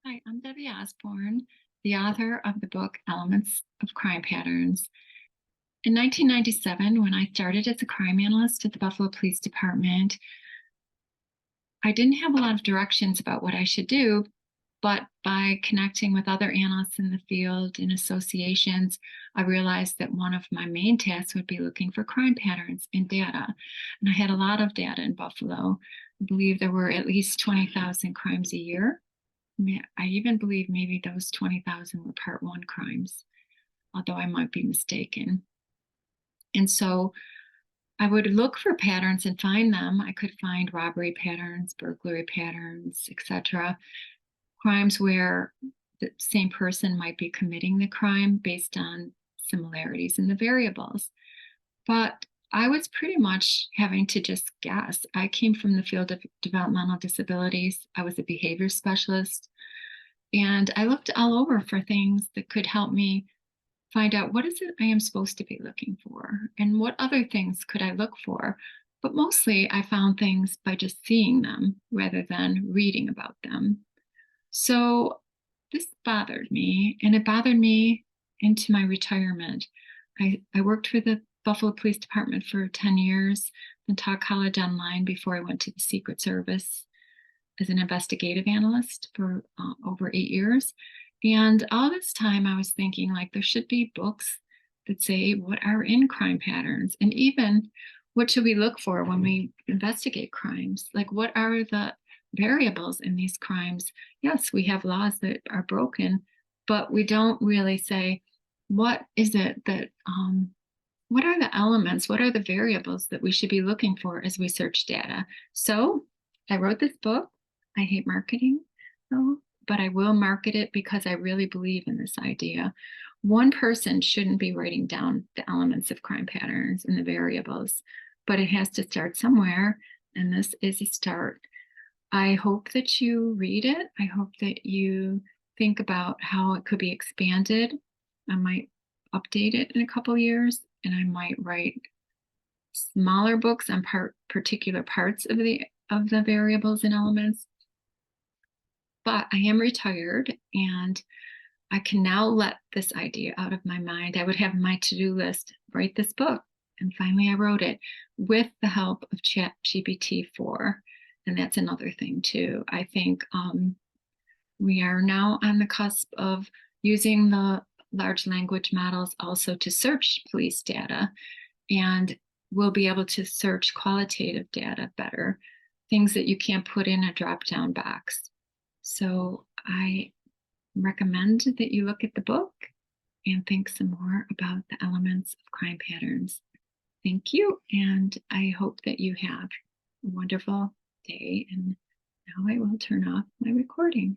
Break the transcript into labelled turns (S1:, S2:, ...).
S1: Hi, I'm Debbie Osborne, the author of the book Elements of Crime Patterns. In 1997, when I started as a crime analyst at the Buffalo Police Department, I didn't have a lot of directions about what I should do, but by connecting with other analysts in the field and associations, I realized that one of my main tasks would be looking for crime patterns in data. And I had a lot of data in Buffalo. I believe there were at least 20,000 crimes a year. I even believe maybe those 20,000 were Part 1 crimes, although I might be mistaken. And so I would look for patterns and find them. I could find robbery patterns, burglary patterns, etc. Crimes where the same person might be committing the crime based on similarities in the variables. But I was pretty much having to just guess. I came from the field of developmental disabilities. I was a behavior specialist. And I looked all over for things that could help me find out what is it I am supposed to be looking for and what other things could I look for. But mostly I found things by just seeing them rather than reading about them. So this bothered me, and it bothered me into my retirement. I worked for the Buffalo Police Department for 10 years, then taught college online before I went to the Secret Service as an investigative analyst for over 8 years. And all this time I was thinking, like, there should be books that say what are in crime patterns, and even what should we look for when we investigate crimes? Like, what are the variables in these crimes? Yes, we have laws that are broken, but we don't really say, what is it that, what are the elements, what are the variables that we should be looking for as we search data? So I wrote this book. I hate marketing, though, but I will market it because I really believe in this idea. One person shouldn't be writing down the elements of crime patterns and the variables, but it has to start somewhere, and this is a start. I hope that you read it. I hope that you think about how it could be expanded. I might update it in a couple years, and I might write smaller books on particular parts of the variables and elements. But I am retired, and I can now let this idea out of my mind. I would have my to-do list, write this book, and finally I wrote it with the help of ChatGPT-4. And that's another thing too. I think we are now on the cusp of using the large language models also to search police data, and we'll be able to search qualitative data better, things that you can't put in a drop-down box. So I recommend that you look at the book and think some more about the elements of crime patterns. Thank you, and I hope that you have a wonderful day. And now I will turn off my recording.